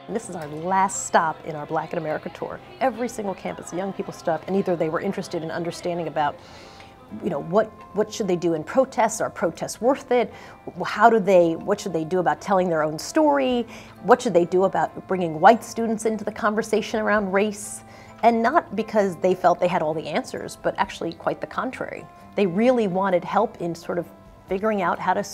And this is our last stop in our Black in America tour. Every single campus, the young people stood up, and either they were interested in understanding about, you know, what should they do in protests? Are protests worth it? What should they do about telling their own story? What should they do about bringing white students into the conversation around race? And not because they felt they had all the answers, but actually quite the contrary. They really wanted help in sort of figuring out how to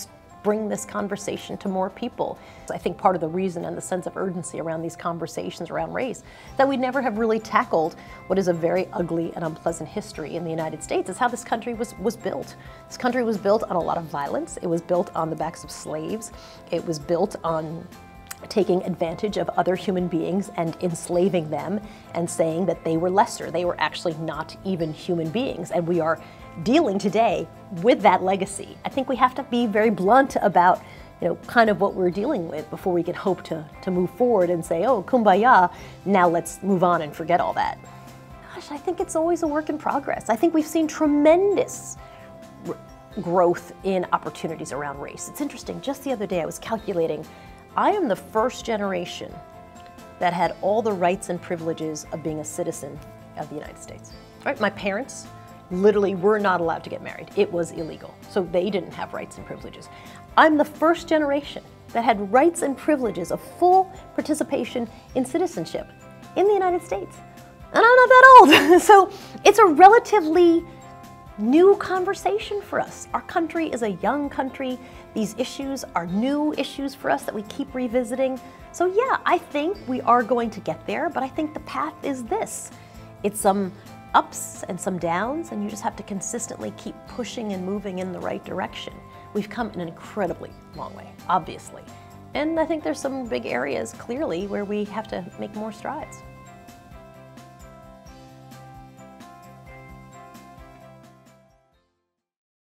bring this conversation to more people. I think part of the reason and the sense of urgency around these conversations around race, that we never have really tackled what is a very ugly and unpleasant history in the United States. It's how this country was built. This country was built on a lot of violence. It was built on the backs of slaves. It was built on taking advantage of other human beings and enslaving them and saying that they were lesser. They were actually not even human beings. And we are dealing today with that legacy. I think we have to be very blunt about, you know, kind of what we're dealing with before we can hope to move forward and say, oh, kumbaya, now let's move on and forget all that. Gosh, I think it's always a work in progress. I think we've seen tremendous growth in opportunities around race. It's interesting, just the other day I was calculating, I am the first generation that had all the rights and privileges of being a citizen of the United States. Right? My parents literally were not allowed to get married. It was illegal. So they didn't have rights and privileges. I'm the first generation that had rights and privileges of full participation in citizenship in the United States. And I'm not that old. So it's a relatively new conversation for us. Our country is a young country. These issues are new issues for us that we keep revisiting. So yeah, I think we are going to get there, but I think the path is this. It's some ups and some downs, and you just have to consistently keep pushing and moving in the right direction. We've come an incredibly long way, obviously. And I think there's some big areas, clearly, where we have to make more strides.